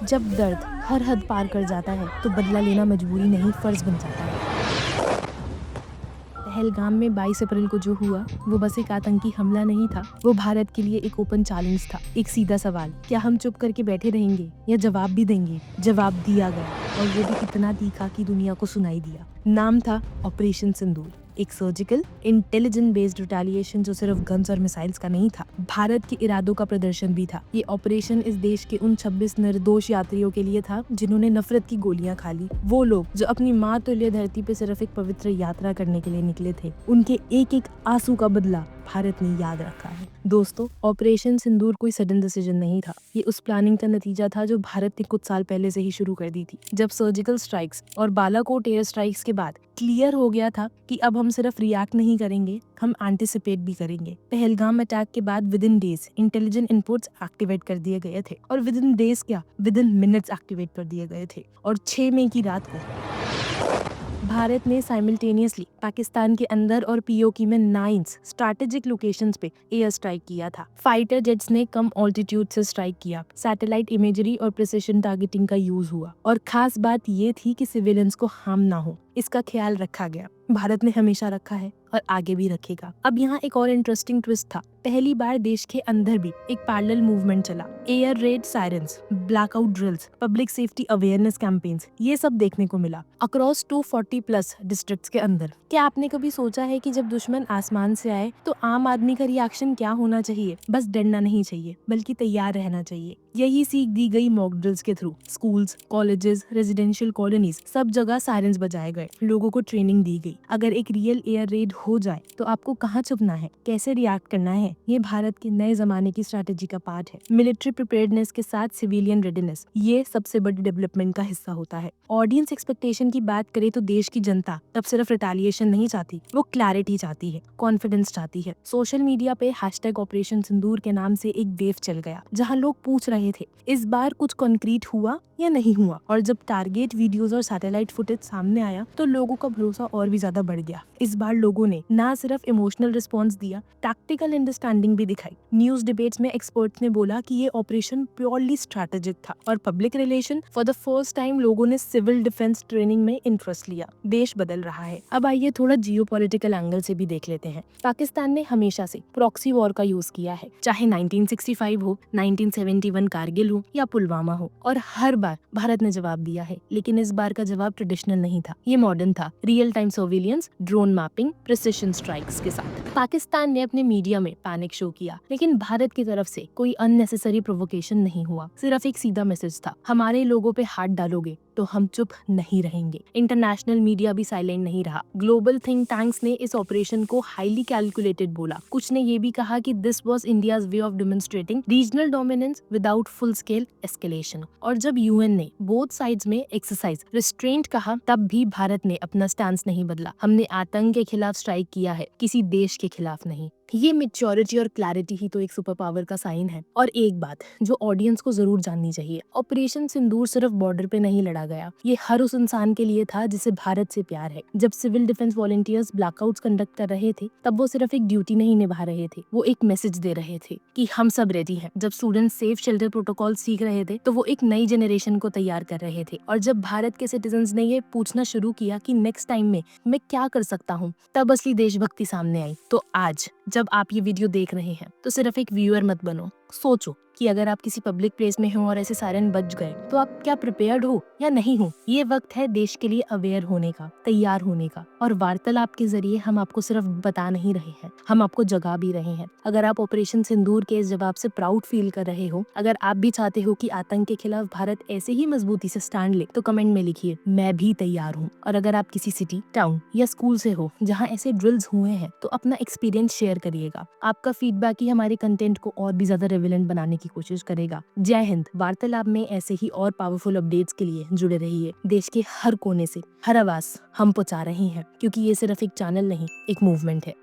जब दर्द हर हद पार कर जाता है तो बदला लेना मजबूरी नहीं फर्ज बन जाता है। पहलगाम में 22 अप्रैल को जो हुआ वो बस एक आतंकी हमला नहीं था, वो भारत के लिए एक ओपन चैलेंज था। एक सीधा सवाल, क्या हम चुप करके बैठे रहेंगे या जवाब भी देंगे? जवाब दिया गया, और वो भी इतना तीखा कि दुनिया को सुनाई दिया। नाम था ऑपरेशन सिंदूर, एक सर्जिकल इंटेलिजेंट बेस्ड रिटेलिएशन जो सिर्फ गन्स और मिसाइल्स का नहीं था, भारत के इरादों का प्रदर्शन भी था। ये ऑपरेशन इस देश के उन 26 निर्दोष यात्रियों के लिए था जिन्होंने नफरत की गोलियां खा ली। वो लोग जो अपनी माँ तुल्य धरती पे सिर्फ एक पवित्र यात्रा करने के लिए निकले थे, उनके एक एक आंसू का बदला भारत ने याद रखा है। दोस्तों, ऑपरेशन सिंदूर कोई सडन डिसीजन नहीं था, ये उस प्लानिंग का नतीजा था जो भारत ने कुछ साल पहले से ही शुरू कर दी थी। जब सर्जिकल स्ट्राइक्स और बालाकोट एयर स्ट्राइक्स के बाद क्लियर हो गया था कि अब हम सिर्फ रिएक्ट नहीं करेंगे, हम एंटिसिपेट भी करेंगे। पहलगाम अटैक के बाद with in days intelligent inputs activate कर दिए गए थे, और विद इन डेज क्या, विद इन मिनट्स एक्टिवेट कर दिए गए थे। और 6 मई की रात को भारत ने साइमल्टेनियसली पाकिस्तान के अंदर और पीओके में 9 स्ट्रैटेजिक लोकेशंस पे एयर स्ट्राइक किया था। फाइटर जेट्स ने कम ऑल्टीट्यूड से स्ट्राइक किया, सैटेलाइट इमेजरी और प्रिसिशन टारगेटिंग का यूज हुआ, और खास बात ये थी कि सिविलियंस को हार्म ना हो, इसका ख्याल रखा गया। भारत ने हमेशा रखा है और आगे भी रखेगा। अब यहाँ एक और इंटरेस्टिंग ट्विस्ट था। पहली बार देश के अंदर भी एक पैरेलल मूवमेंट चला। Air red sirens, blackout drills, public safety awareness campaigns, ये सब देखने को मिला अक्रॉस 240 प्लस डिस्ट्रिक्ट्स के अंदर। क्या आपने कभी सोचा है कि जब दुश्मन आसमान से आए तो आम आदमी का रिएक्शन क्या होना चाहिए? बस डरना नहीं चाहिए, बल्कि तैयार रहना चाहिए। यही सीख दी गई मॉक ड्रिल्स के through. Schools, colleges, residential colonies, सब जगह सायरन्स बजाए गए, लोगों को ट्रेनिंग दी गई। अगर एक रियल एयर रेड हो जाए तो आपको कहाँ छुपना है, कैसे रिएक्ट करना है, ये भारत के नए जमाने की स्ट्रैटेजी का पार्ट है। मिलिट्री प्रिपेयर्डनेस के साथ सिविलियन रेडीनेस, ये सबसे बड़ी डेवलपमेंट का हिस्सा होता है। ऑडियंस एक्सपेक्टेशन की बात करें तो देश की जनता तब सिर्फ रिटेलिएशन नहीं चाहती, वो क्लैरिटी चाहती है, कॉन्फिडेंस चाहती है। सोशल मीडिया पे हैशटैग ऑपरेशन सिंदूर के नाम से एक वेव चल गया, जहाँ लोग पूछ रहे थे इस बार कुछ कॉन्क्रीट हुआ या नहीं हुआ। और जब टारगेट वीडियोस और सैटेलाइट फुटेज सामने आया तो लोगों का भरोसा और भी ज्यादा बढ़ गया। इस बार लोगों ने ना सिर्फ इमोशनल रिस्पॉन्स दिया, टैक्टिकल अंडरस्टैंडिंग भी दिखाई। न्यूज डिबेट्स में एक्सपर्ट्स ने बोला कि ये ऑपरेशन प्योरली स्ट्रैटेजिक था, और public relation for the first time लोगों ने सिविल डिफेंस ट्रेनिंग में इंटरेस्ट लिया। देश बदल रहा है। अब आइए थोड़ा जियोपॉलिटिकल एंगल से भी देख लेते हैं। पाकिस्तान ने हमेशा से प्रॉक्सी वॉर का यूज किया है, चाहे 1965 हो, 1971 कारगिल हो या पुलवामा हो, और हर बार भारत ने जवाब दिया है। लेकिन इस बार का जवाब ट्रेडिशनल नहीं था, ये मॉडर्न था। Real time surveillance, drone mapping, precision strikes के साथ। पाकिस्तान ने अपने मीडिया में पैनिक शो किया, लेकिन भारत की तरफ से कोई अननेसेसरी प्रोवोकेशन नहीं हुआ। सिर्फ एक सीधा मैसेज था, हमारे लोगों पे हाथ डालोगे तो हम चुप नहीं रहेंगे। इंटरनेशनल मीडिया भी साइलेंट नहीं रहा। ग्लोबल थिंक टैंक्स ने इस ऑपरेशन को हाईली कैलकुलेटेड बोला। कुछ ने ये भी कहा कि this was India's way of demonstrating regional dominance without full scale escalation. और जब यूएन ने बोथ साइड्स में एक्सरसाइज रिस्ट्रेंट कहा, तब भी भारत ने अपना स्टैंड नहीं बदला। हमने आतंक के खिलाफ स्ट्राइक किया है, किसी देश के खिलाफ नहीं। ये मेच्योरिटी और क्लैरिटी ही तो एक सुपर पावर का साइन है। और एक बात जो ऑडियंस को जरूर जाननी चाहिए, ऑपरेशन सिंदूर सिर्फ बॉर्डर पे नहीं लड़ा गया, ये हर उस इंसान के लिए था जिसे भारत से प्यार है। जब civil defence volunteers blackouts conduct कर रहे थे, तब वो सिर्फ एक ड्यूटी नहीं निभा रहे थे, वो एक मैसेज दे रहे थे कि हम सब रेडी हैं। जब स्टूडेंट सेफ शेल्टर प्रोटोकॉल सीख रहे थे, तो वो एक नई जनरेशन को तैयार कर रहे थे। और जब भारत के सिटीजन्स ने ये पूछना शुरू किया कि नेक्स्ट टाइम में मैं क्या कर सकता हूँ, तब असली देशभक्ति सामने आई। तो आज जब आप ये वीडियो देख रहे हैं तो सिर्फ एक व्यूअर मत बनो, सोचो कि अगर आप किसी पब्लिक प्लेस में हो और ऐसे सायरन बज गए तो आप क्या प्रिपेयर्ड हो या नहीं हो। ये वक्त है देश के लिए अवेयर होने का, तैयार होने का। और वार्तालाप के जरिए हम आपको सिर्फ बता नहीं रहे हैं, हम आपको जगा भी रहे हैं। अगर आप ऑपरेशन सिंदूर के इस जवाब से प्राउड फील कर रहे हो, अगर आप भी चाहते हो कि आतंक के खिलाफ भारत ऐसे ही मजबूती से स्टैंड ले, तो कमेंट में लिखिए मैं भी तैयार हूँ। और अगर आप किसी सिटी, टाउन या स्कूल से हो जहाँ ऐसे ड्रिल्स हुए हैं, तो अपना एक्सपीरियंस शेयर करिएगा। आपका फीडबैक ही हमारे कंटेंट को और भी ज्यादा रेलेवेंट बनाने की कोशिश करेगा। जय हिंद। वार्तालाप में ऐसे ही और पावरफुल अपडेट्स के लिए जुड़े रहिए। देश के हर कोने से हर आवाज हम पहुंचा रहे हैं, क्योंकि ये सिर्फ एक चैनल नहीं, एक मूवमेंट है।